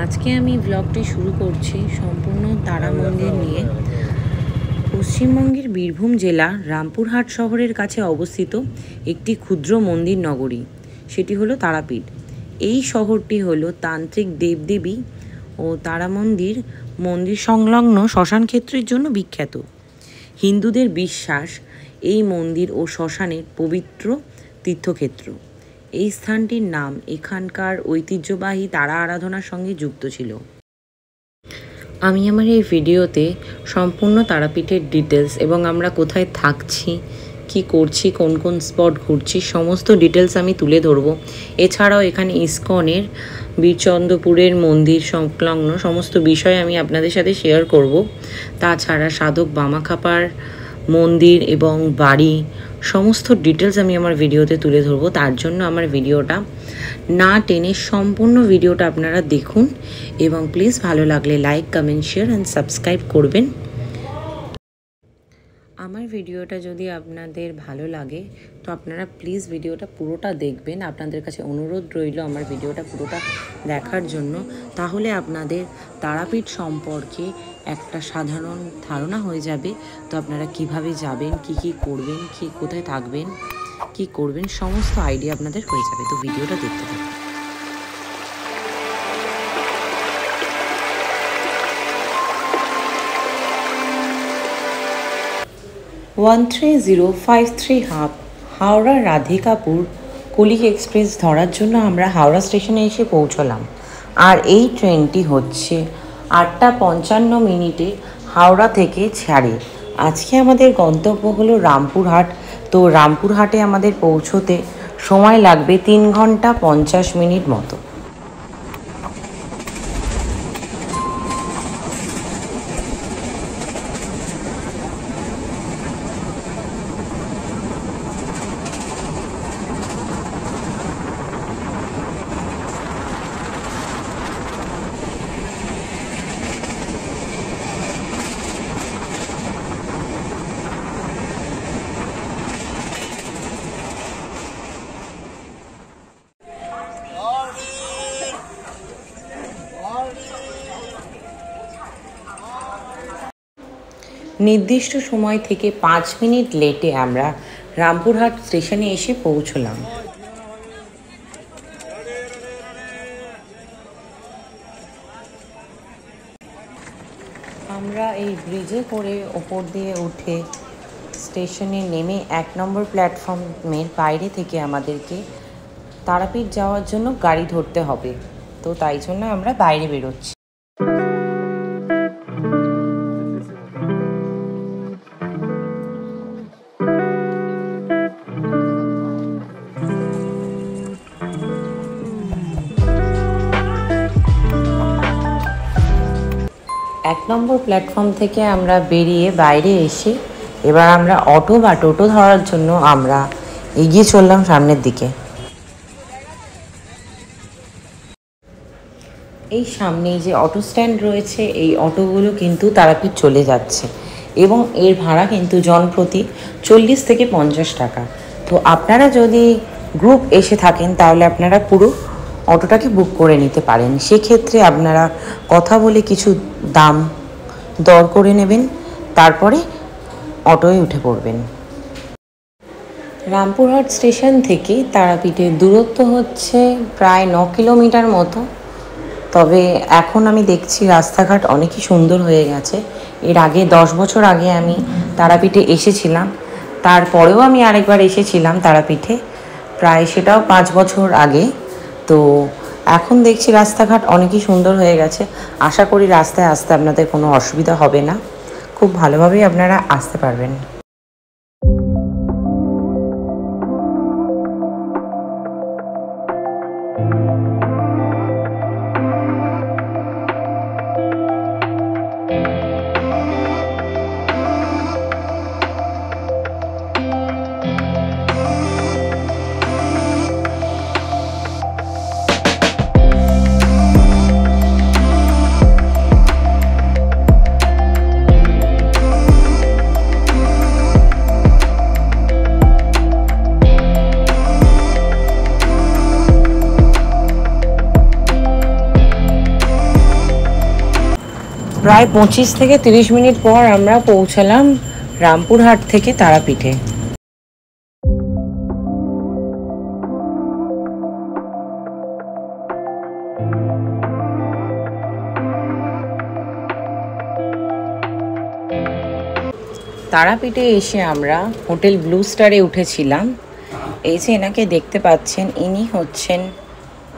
আজকে আমি ব্লগটি শুরু করছি সম্পূর্ণ তারা মন্দির নিয়ে। পশ্চিমবঙ্গের বীরভূম জেলা রামপুরহাট শহরের কাছে অবস্থিত একটি ক্ষুদ্র মন্দির নগরী, সেটি হলো তারাপীঠ। এই শহরটি হলো তান্ত্রিক দেবদেবী ও তারা মন্দির সংলগ্ন শ্মশান ক্ষেত্রের জন্য বিখ্যাত। হিন্দুদের বিশ্বাস এই মন্দির ও শ্মশানের পবিত্র তীর্থক্ষেত্র। এই স্থানটির নাম এখানকার ঐতিহ্যবাহী তারা আরাধনার সঙ্গে যুক্ত ছিল। আমি আমার এই ভিডিওতে সম্পূর্ণ তারাপীঠের ডিটেলস এবং আমরা কোথায় থাকছি, কি করছি, কোন কোন স্পট ঘুরছি, সমস্ত ডিটেলস আমি তুলে ধরবো। এছাড়াও এখানে ইসকনের বীরচন্দ্রপুরের মন্দির সংলগ্ন সমস্ত বিষয় আমি আপনাদের সাথে শেয়ার করব। তাছাড়া সাধক বামাখ্যাপার মন্দির এবং বাড়ি সমস্ত ডিটেলস আমি আমার ভিডিওতে তুলে ধরবো। তার জন্য আমার ভিডিওটা না টেনে সম্পূর্ণ ভিডিওটা আপনারা দেখুন এবং প্লিজ ভালো লাগলে like, comment, share and subscribe করবেন। আমার ভিডিওটা যদি আপনাদের ভালো লাগে তো আপনারা প্লিজ ভিডিওটা পুরোটা দেখবেন। আপনাদের কাছে অনুরোধ রইল আমার ভিডিওটা পুরোটা দেখার জন্য। তাহলে আপনাদের তারাপীঠ সম্পর্কে একটা সাধারণ ধারণা হয়ে যাবে। তো আপনারা কিভাবে যাবেন, কি করবেন, কোথায় থাকবেন, কি করবেন, সমস্ত আইডিয়া আপনাদের হয়ে যাবে। তো ভিডিওটা দেখতে থাকুন। 13053 হাওড়া রাধিকাপুর কলিক এক্সপ্রেস ধরার জন্য আমরা হাওড়া স্টেশনে এসে পৌঁছলাম। আর এই ট্রেনটি হচ্ছে 8:55 হাওড়া থেকে ছাড়ে। আজকে আমাদের গন্তব্য হলো রামপুরহাট। তো রামপুরহাটে আমাদের পৌঁছতে সময় লাগবে 3 ঘন্টা 50 মিনিট মতো। নির্দিষ্ট সময় থেকে 5 মিনিট লেটে আমরা রামপুরহাট স্টেশনে এসে পৌঁছলাম। আমরা এই ব্রিজে করে ওপর দিয়ে উঠে স্টেশনে নেমে 1 নম্বর প্ল্যাটফর্মের বাইরে থেকে আমাদেরকে তারাপীঠ যাওয়ার জন্য গাড়ি ধরতে হবে। তো তাই জন্য আমরা বাইরে বেরোচ্ছি। এক নম্বর প্ল্যাটফর্ম থেকে আমরা বেরিয়ে বাইরে এসে এবার আমরা অটো বা টোটো ধরার জন্য আমরা এগিয়ে চললাম সামনের দিকে। এই সামনেই যে অটো স্ট্যান্ড রয়েছে, এই অটোগুলো কিন্তু তারাপীঠ চলে যাচ্ছে এবং এর ভাড়া কিন্তু জনপ্রতি 40 থেকে 50 টাকা। তো আপনারা যদি গ্রুপ এসে থাকেন তাহলে আপনারা পুরো অটোটাকে বুক করে নিতে পারেন। সেক্ষেত্রে আপনারা কথা বলে কিছু দাম দর করে নেবেন, তারপরে অটোয় উঠে পড়বেন। রামপুরহাট স্টেশন থেকে তারাপীঠের দূরত্ব হচ্ছে প্রায় 9 কিলোমিটার মতো। তবে এখন আমি দেখছি রাস্তাঘাট অনেকই সুন্দর হয়ে গেছে। এর আগে 10 বছর আগে আমি তারাপীঠে এসেছিলাম, তারপরেও আমি আরেকবার এসেছিলাম তারাপীঠে, প্রায় সেটাও 5 বছর আগে। তো এখন দেখছি রাস্তাঘাট অনেকই সুন্দর হয়ে গেছে। আশা করি রাস্তায় আসতে আপনাদের কোনো অসুবিধা হবে না, খুব ভালোভাবেই আপনারা আসতে পারবেন। প্রায় 25 থেকে 30 মিনিট পর আমরা পৌঁছালাম রামপুরহাট থেকে তারাপীঠে। তারাপীঠে এসে আমরা হোটেল ব্লু স্টারে উঠেছিলাম। এই যে এনাকে দেখতে পাচ্ছেন, ইনি হচ্ছেন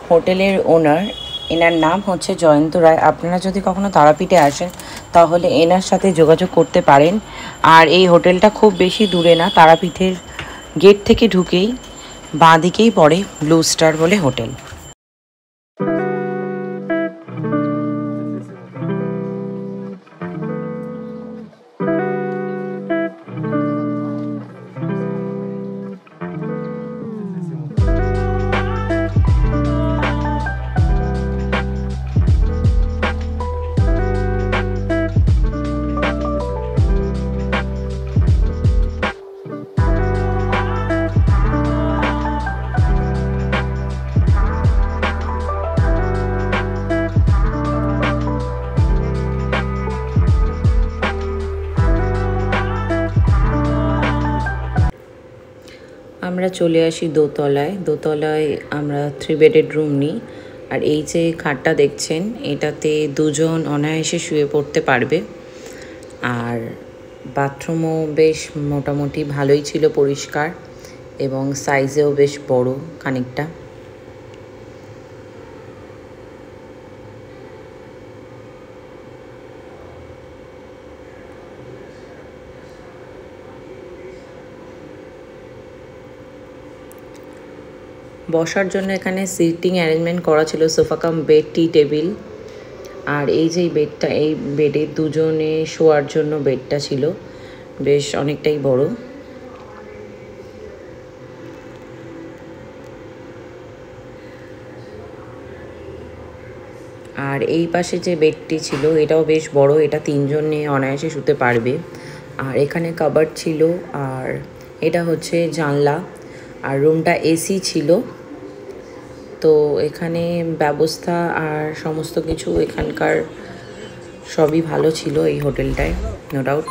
হোটেলের ওনার। এনার নাম হচ্ছে জয়ন্ত রায়। আপনারা যদি কখনো তারাপীঠে আসেন তাহলে এনার সাথে যোগাযোগ করতে পারেন। আর এই হোটেলটা খুব বেশি দূরে না, তারাপীঠের গেট থেকে ঢুকেই বাঁ দিকেই পড়ে ব্লু স্টার বলে হোটেল। আমরা চলে আসি দোতলায়। দোতলায় আমরা 3 বেডের রুম নিই। আর এই যে খাটটা দেখছেন, এটাতে দুজন অনায়াসে শুয়ে পড়তে পারবে। আর বাথরুমও বেশ মোটামুটি ভালোই ছিল, পরিষ্কার এবং সাইজেও বেশ বড় খানিকটা। বসার জন্য এখানে সিটিং অ্যারেঞ্জমেন্ট করা ছিল, সোফা কাম বেড, টি টেবিল। আর এই যে বেডটা, এই বেডে দুজনে শোয়ার জন্য বেডটা ছিল, বেশ অনেকটাই বড়। আর এই পাশে যে বেডটি ছিল এটাও বেশ বড়, এটা 3 জন নিয়ে অনায়াসে শুতে পারবে। আর এখানে কাবার্ড ছিল, আর এটা হচ্ছে জানলা। আর রুমটা এসি ছিল। তো এখানে ব্যবস্থা আর সমস্ত কিছু এখানকার সবই ভালো ছিল এই হোটেলটায়, নো ডাউট।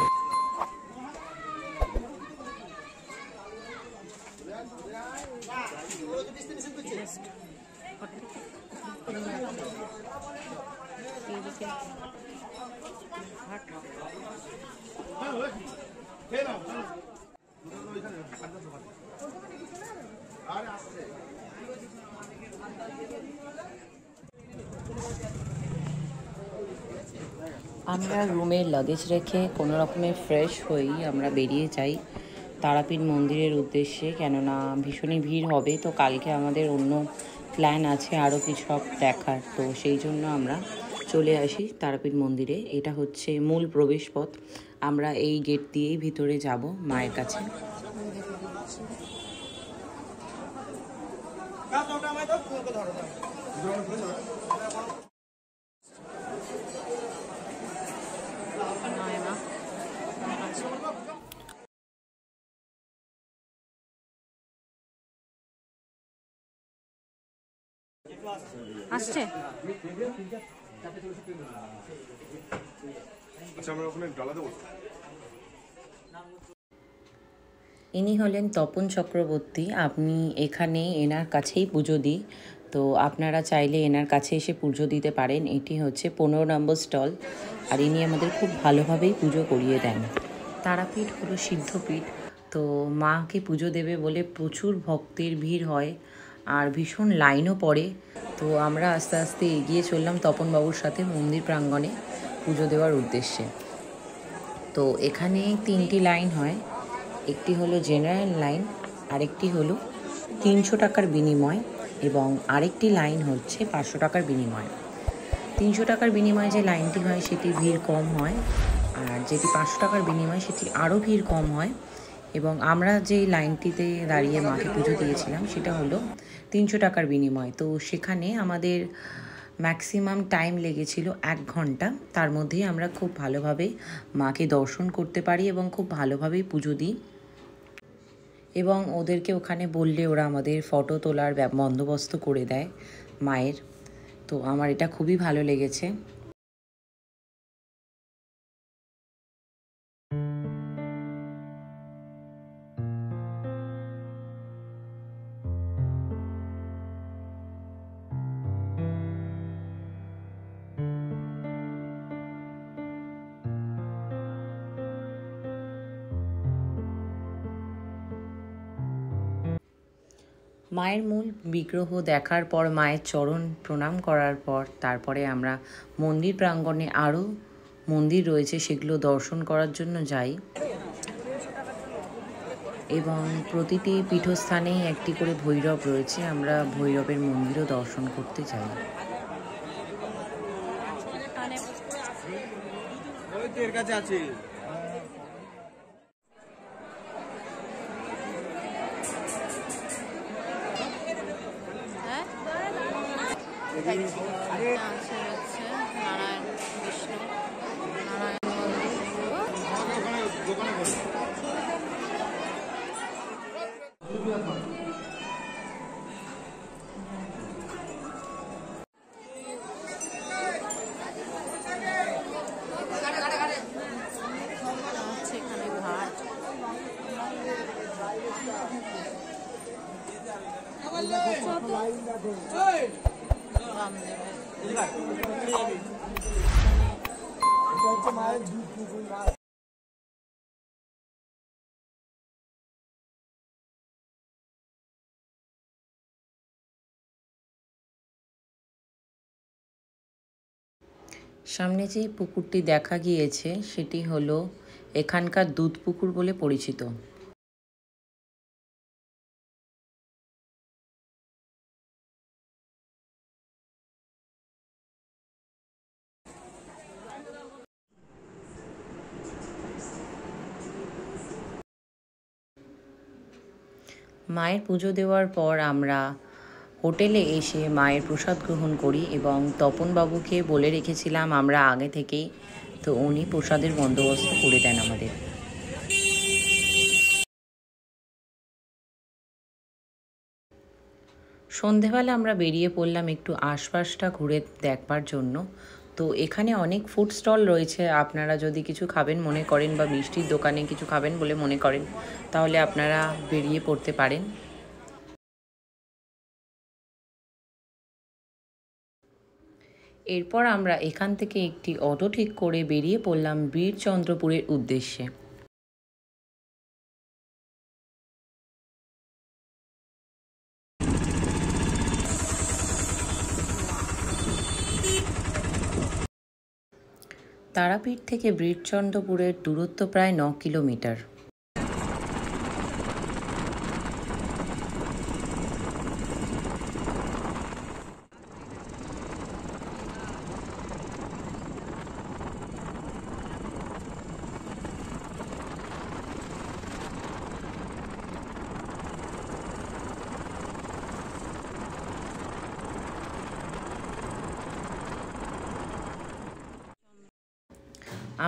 আমরা রুমে লাগেজ রেখে কোনো রকমে ফ্রেশ হয়েই আমরা বেরিয়ে যাই তারাপীঠ মন্দিরের উদ্দেশ্যে, কেননা ভীষণই ভিড় হবে। তো কালকে আমাদের অন্য প্ল্যান আছে আরও কিছু সব দেখার, তো সেই জন্য আমরা চলে আসি তারাপীঠ মন্দিরে। এটা হচ্ছে মূল প্রবেশপথ। আমরা এই গেট দিয়েই ভিতরে যাব মায়ের কাছে। আসছে ইনি হলেন তপন চক্রবর্তী। আপনি এখানে এনার কাছেই পুজো দিই, তো আপনারা চাইলে এনার কাছে এসে পুজো দিতে পারেন। এটি হচ্ছে 15 নম্বর স্টল। আর ইনি আমাদের খুব ভালোভাবেই পুজো করিয়ে দেন। তারাপীঠ হলো সিদ্ধপীঠ, তো মাকে পুজো দেবে বলে প্রচুর ভক্তের ভিড় হয় আর ভীষণ লাইনও পড়ে। তো আমরা আস্তে আস্তে এগিয়ে চললাম তপনবাবুর সাথে মন্দির প্রাঙ্গণে পুজো দেওয়ার উদ্দেশ্যে। তো এখানে 3টি লাইন হয়, একটি হলো জেনারেল লাইন, আরেকটি হলো 300 টাকার বিনিময় এবং আরেকটি লাইন হচ্ছে 500 টাকার বিনিময়। 300 টাকার বিনিময়ে যে লাইনটি হয় সেটি ভিড় কম হয়, আর যেটি 500 টাকার বিনিময় সেটি আরও ভিড় কম হয়। এবং আমরা যেই লাইনটিতে দাঁড়িয়ে মাকে পুজো দিয়েছিলাম সেটা হলো 300 টাকার বিনিময়। তো সেখানে আমাদের ম্যাক্সিমাম টাইম লেগেছিল 1 ঘন্টা। তার মধ্যেই আমরা খুব ভালোভাবে মাকে দর্শন করতে পারি এবং খুব ভালোভাবেই পুজো দিই। এবং ওদেরকে ওখানে বললে ওরা আমাদের ফটো তোলার বন্দোবস্ত করে দেয় মায়ের। তো আমার এটা খুবই ভালো লেগেছে। মায়ের মূল বিগ্রহ দেখার পর, মায়ের চরণ প্রণাম করার পর তারপরে আমরা মন্দির প্রাঙ্গণে আরও মন্দির রয়েছে সেগুলো দর্শন করার জন্য যাই, এবং প্রতিটি পীঠস্থানেই একটি করে ভৈরব রয়েছে। আমরা ভৈরবের মন্দিরও দর্শন করতে যাই। নারায়ণ বিষ্ণু নারায়ণ মন্দির, এখানে ঘাট। সামনে যে পুকুরটি দেখা গিয়েছে সেটি হলো এখানকার দুধ পুকুর বলে পরিচিত। মায়ের পুজো দেওয়ার পর আমরা হোটেলে এসে মায়ের প্রসাদ গ্রহণ করি, এবং তপনবাবুকে বলে রেখেছিলাম আমরা আগে থেকেই, তো উনি প্রসাদের বন্দোবস্ত করে দেন আমাদের। সন্ধেবেলা আমরা বেরিয়ে পড়লাম একটু আশপাশটা ঘুরে দেখবার জন্য। তো এখানে অনেক ফুড স্টল রয়েছে, আপনারা যদি কিছু খাবেন মনে করেন বা মিষ্টির দোকানে কিছু খাবেন বলে মনে করেন তাহলে আপনারা বেরিয়ে পড়তে পারেন। এরপর আমরা এখান থেকে একটি অটো ঠিক করে বেরিয়ে পড়লাম বীরচন্দ্রপুরের উদ্দেশ্যে। তারাপীঠ থেকে বীরচন্দ্রপুরের দূরত্ব প্রায় 9 কিলোমিটার।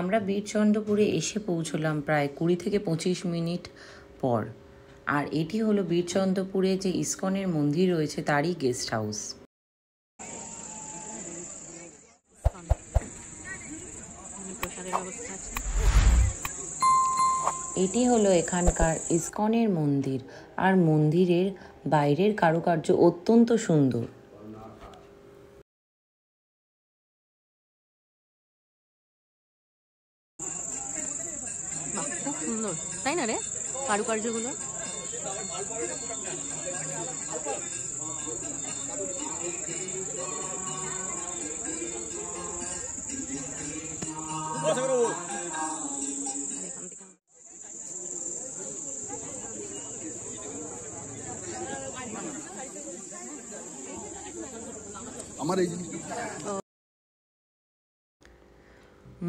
আমরা বীরচন্দ্রপুরে এসে পৌঁছলাম প্রায় 20 থেকে 25 মিনিট পর। আর এটি হলো বীরচন্দ্রপুরে যে ইসকনের মন্দির রয়েছে তারই গেস্ট হাউস। এটি হলো এখানকার ইসকনের মন্দির, আর মন্দিরের বাইরের কারুকার্য অত্যন্ত সুন্দর। খুব সুন্দর, তাই না রে কারুকার্যগুলো?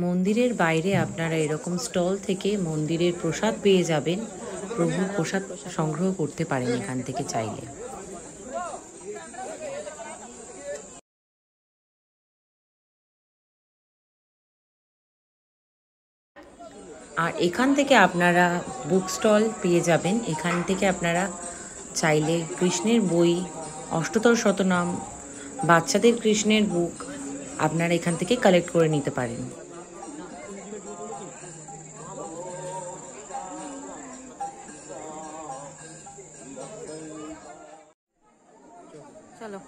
মন্দিরের বাইরে আপনারা এরকম স্টল থেকে মন্দিরের প্রসাদ পেয়ে যাবেন, প্রভুর প্রসাদ সংগ্রহ করতে পারেন এখান থেকে চাইলে। আর এখান থেকে আপনারা বুক স্টল পেয়ে যাবেন, এখান থেকে আপনারা চাইলে কৃষ্ণের বই, অষ্টতর শতনাম, বাচ্চাদের কৃষ্ণের বুক আপনারা এখান থেকে কালেক্ট করে নিতে পারেন। চলো।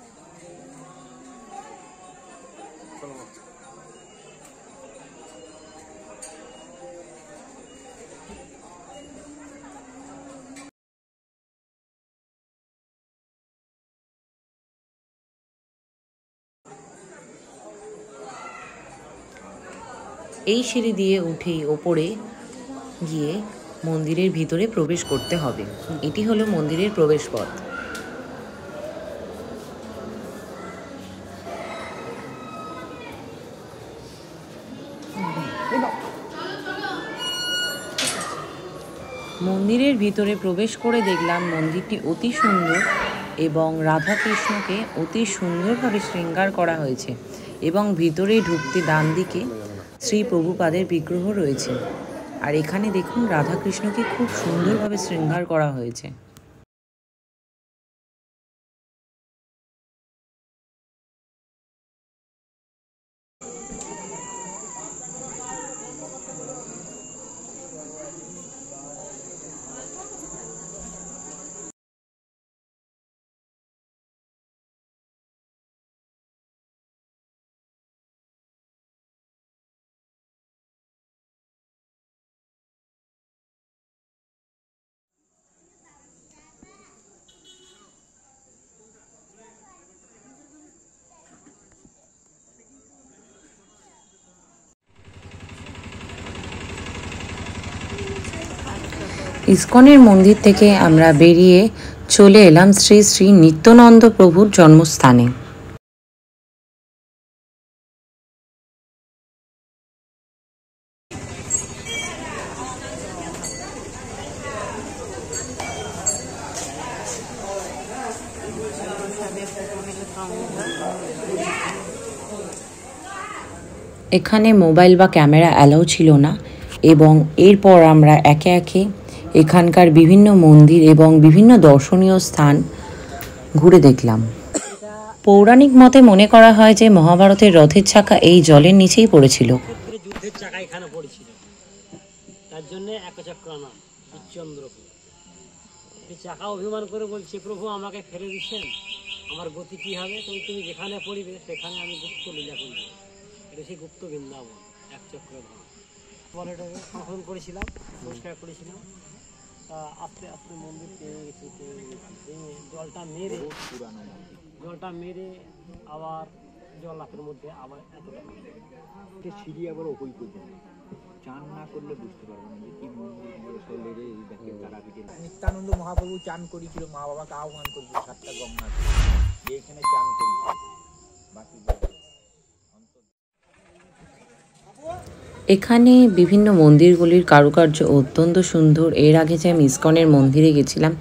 এই সিঁড়ি দিয়ে উঠেই ওপরে গিয়ে মন্দিরের ভিতরে প্রবেশ করতে হবে। এটি হলো মন্দিরের প্রবেশ পথ। মন্দিরের ভিতরে প্রবেশ করে দেখলাম মন্দিরটি অতি সুন্দর এবং রাধাকৃষ্ণকে অতি সুন্দরভাবে শৃঙ্গার করা হয়েছে এবং ভিতরে ঢুকতে ডান দিকে শ্রী প্রভুপাদের বিগ্রহ রয়েছে। আর এখানে দেখুন রাধাকৃষ্ণকে খুব সুন্দরভাবে শৃঙ্গার করা হয়েছে। ইসকনের মন্দির থেকে আমরা বেরিয়ে চলে এলাম শ্রী শ্রী নিত্যানন্দ প্রভুর জন্মস্থানে। এখানে মোবাইল বা ক্যামেরা অ্যালাউ ছিল না এবং এরপর আমরা একে একে এখানকার বিভিন্ন মন্দির এবং বিভিন্ন দর্শনীয় স্থান ঘুরে দেখলাম। পৌরাণিক মতে মনে করা হয় যে মহাভারতের রথের চাকা এই জলের নিচেই পড়েছিল। যুদ্ধের চাকা এখানে পড়েছিল, তার জন্য একচক্র নাম চন্দ্রপুর। এই চাকা অভিমান করে বলছে, প্রভু আমাকে ফেলে দিচ্ছেন, আমার গতি কি হবে? তুমি যেখানে পড়িবে সেখানে আমি গুপ্ত লীলা করব। এটা সেই গুপ্ত বৃন্দাবন, একচক্র ধাম। পরে এটাকে খনন করেছিলাম, পরিষ্কার করেছিলাম। তা আস্তে আস্তে মন্দির পেয়ে গেছি, জলটা মেরে আবার জল লাখের মধ্যে আবার এতটা সিঁড়ি আবার ওই পর্যন্ত চান না করলে বুঝতে পারবো না যে কি মন্দির এই দেখে তারাপীঠে। নিত্যানন্দ মহাপ্রভু চান করেছিল, মা বাবাকে আহ্বান করেছিল 7টা গঙ্গা এখানে চান করেছিল। বাকি এখানে বিভিন্ন মন্দিরগুলির কারুকার্য অত্যন্ত সুন্দর। এর আগে যে আমি ইসকনের মন্দিরে গেছিলাম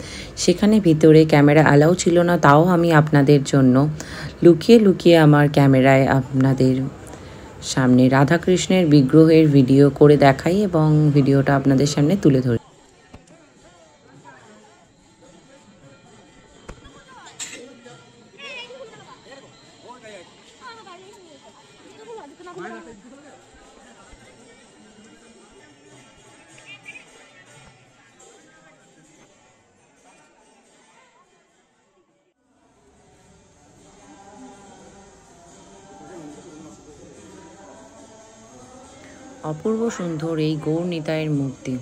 সেখানে ভিতরে ক্যামেরা অ্যালাউ ছিল না, তাও আমি আপনাদের জন্য লুকিয়ে লুকিয়ে আমার ক্যামেরায় আপনাদের সামনে রাধাকৃষ্ণের বিগ্রহের ভিডিও করে দেখাই এবং ভিডিওটা আপনাদের সামনে তুলে ধরি। অপূর্ব সুন্দর এই গৌর নিতাইয়ের মূর্তি।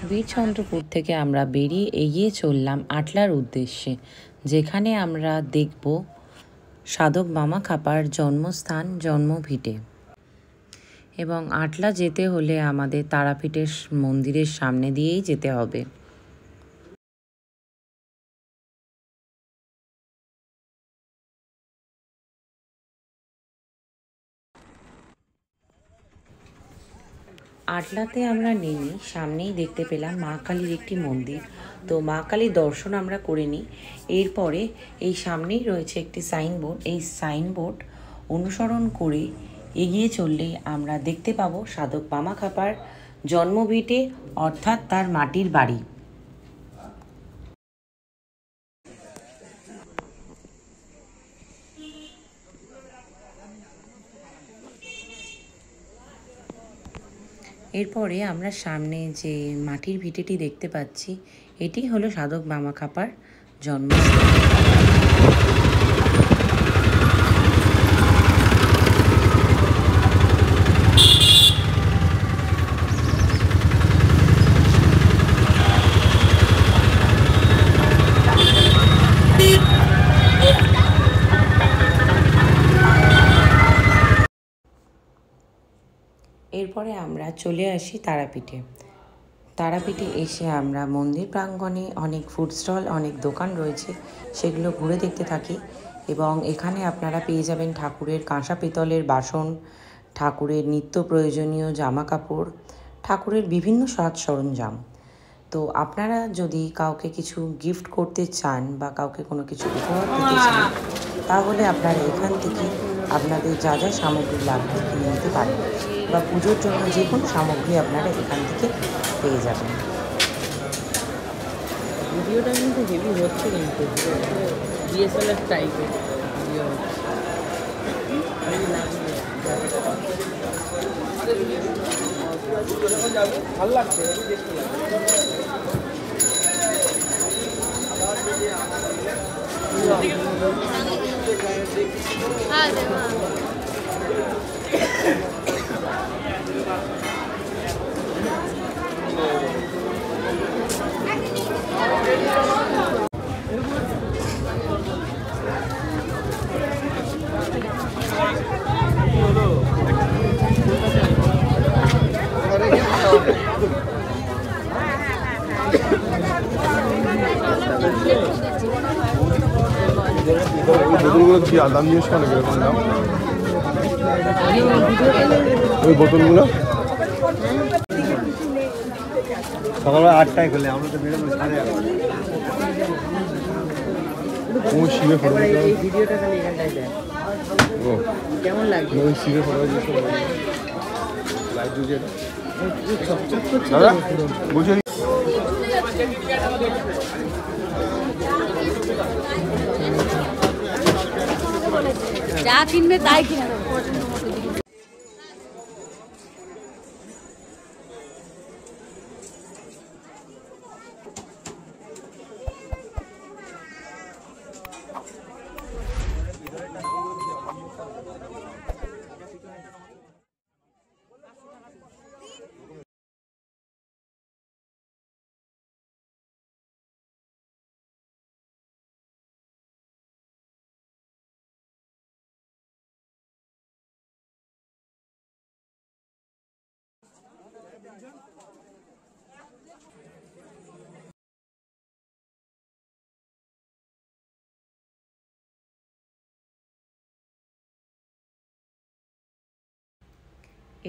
বীরচন্দ্রপুর থেকে আমরা বেরিয়ে এগিয়ে চললাম আটলার উদ্দেশ্যে, যেখানে আমরা দেখব সাধক বামা খাপার জন্মস্থান জন্মভিটে। এবং আটলা যেতে হলে আমাদের তারাপীঠের মন্দিরের সামনে দিয়েই যেতে হবে। আটলাতে আমরা নেমে সামনেই দেখতে পেলাম মা কালীর একটি মন্দির। তো মা কালীর দর্শন আমরা করে নিই। এরপরে এই সামনেই রয়েছে একটি সাইনবোর্ড, এই সাইনবোর্ড অনুসরণ করে এগিয়ে চললে আমরা দেখতে পাবো সাধক বামা খাপার জন্মভিটে, অর্থাৎ তার মাটির বাড়ি। এরপরে আমরা সামনে যে মাটির ভিটেটি দেখতে পাচ্ছি, এটি হলো সাধক বামা খাপার জন্মস্থান। এরপরে আমরা চলে আসি তারাপীঠে। তারাপীঠে এসে আমরা মন্দির প্রাঙ্গণে অনেক ফুড স্টল, অনেক দোকান রয়েছে, সেগুলো ঘুরে দেখতে থাকি। এবং এখানে আপনারা পেয়ে যাবেন ঠাকুরের কাঁসা পিতলের বাসন, ঠাকুরের নিত্য প্রয়োজনীয় জামা কাপড়, ঠাকুরের বিভিন্ন সাজ সরঞ্জাম। তো আপনারা যদি কাউকে কিছু গিফট করতে চান বা কাউকে কোনো কিছু উপহার দিতে চান, তাহলে আপনারা এখান থেকে আপনাদের যা যা সামগ্রী লাগবে কিনে নিতে পারেন, বা পুজোর জন্য যে কোনো সামগ্রী আপনারা এখান থেকে পেয়ে যাবেন। ভিডিওটা কিন্তু হেভি হচ্ছে, কিন্তু ডিএসএলআর টাইপের ভিডিও হচ্ছে। ভালো লাগছে, বোতলগুলো কি দাম জিজ্ঞেস করেন কিরকম দাম? ওই বোতলগুলো সকালবেলা 8টায় খুলে, আমরা তো বেরোবো 11:30। ও শিবে ফটো এই ভিডিওটা খালি এখানটায় দেয়। ও কেমন লাগছে? ওই শিবে ফটো লাইট দিয়ে চকচক করছে দাদা বলছি যা কিনবে তাই কিনে দেবো।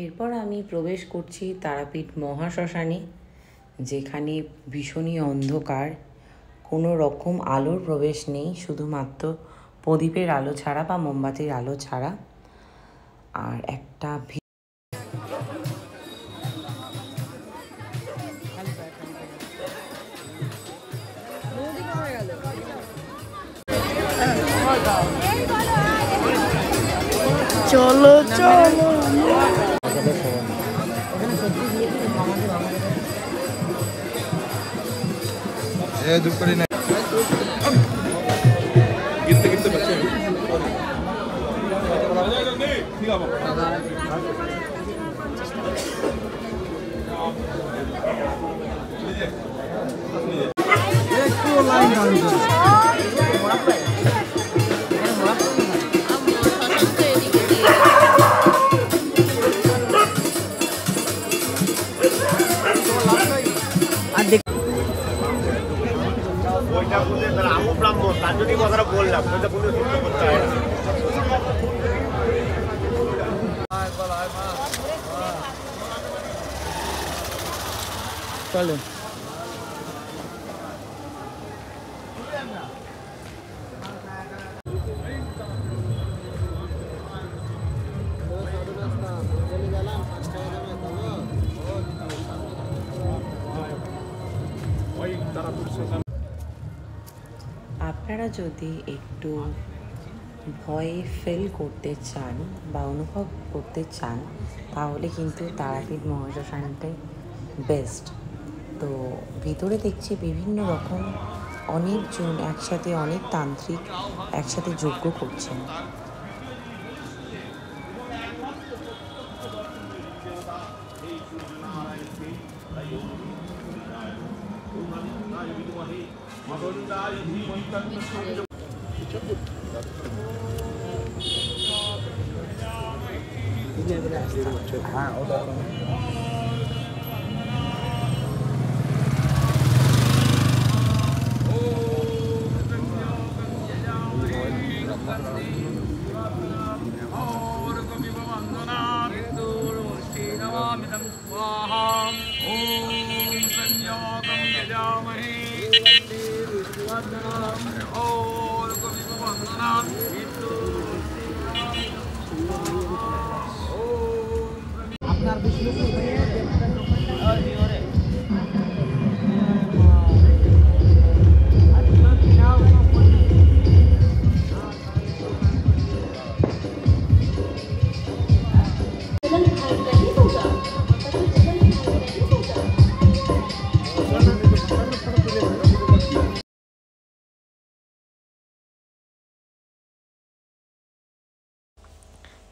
এরপর আমি প্রবেশ করছি তারাপীঠ মহাশ্মশানে, যেখানে ভীষণই অন্ধকার, কোনো রকম আলোর প্রবেশ নেই, শুধুমাত্র প্রদীপের আলো ছাড়া বা মোমবাতির আলো ছাড়া। আর একটা চলো চলো। দুপুরে না গিরতে গিরতে বাচ্চা আমি ব্রাহ্মণ, তার জন্যই কথাটা বললাম, করতে হয়। চলো। আপনারা যদি একটু ভয় ফিল করতে চান বা অনুভব করতে চান, তাহলে কিন্তু তারাপীঠ মহাশ্মশানটাই বেস্ট। তো ভিতরে দেখছি বিভিন্ন রকম অনেকজন একসাথে, অনেক তান্ত্রিক একসাথে যজ্ঞ করছেন।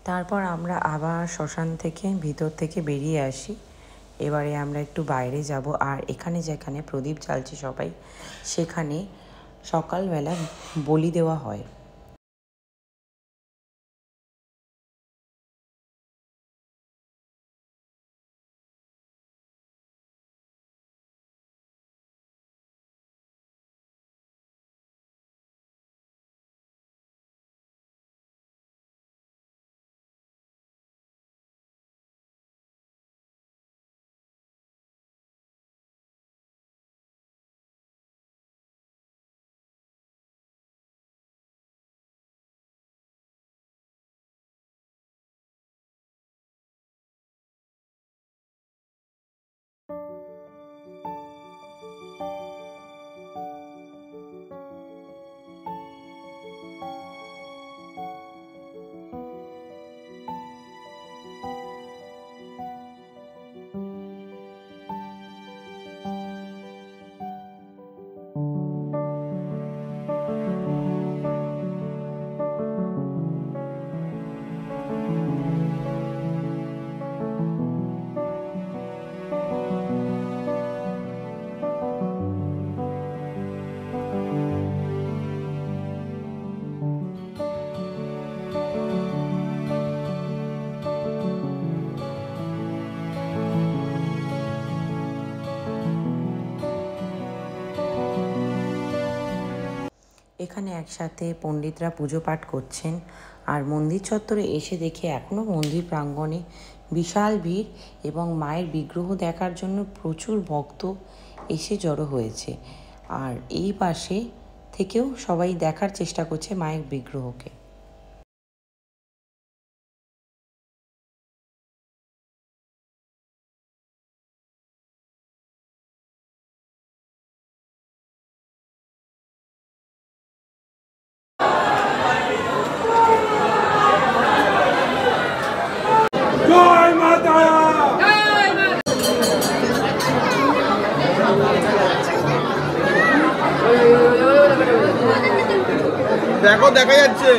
তারপর আমরা আবার শ্মশান থেকে ভিতর থেকে বেরিয়ে আসি। এবারে আমরা একটু বাইরে যাব, আর এখানে যেখানে প্রদীপ জ্বালছে সবাই, সেখানে সকালবেলা বলি দেওয়া হয়। এখানে একসাথে পণ্ডিতরা পুজো পাঠ করছেন। আর মন্দির চত্বরে এসে দেখে এখনও মন্দির প্রাঙ্গণে বিশাল ভিড়, এবং মায়ের বিগ্রহ দেখার জন্য প্রচুর ভক্ত এসে জড়ো হয়েছে। আর এই পাশে থেকেও সবাই দেখার চেষ্টা করছে মায়ের বিগ্রহকে। দেখো, দেখা যাচ্ছে।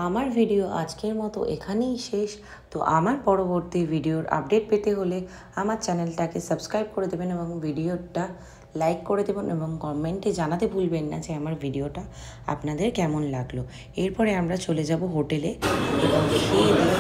আমার ভিডিও আজকের মতো এখানেই শেষ। তো আমার পরবর্তী ভিডিওর আপডেট পেতে হলে আমার চ্যানেলটাকে সাবস্ক্রাইব করে দেবেন এবং ভিডিওটা লাইক করে দেবেন, এবং কমেন্টে জানাতে ভুলবেন না যে আমার ভিডিওটা আপনাদের কেমন লাগলো। এরপরে আমরা চলে যাব হোটেলে এবং খেয়ে দিয়ে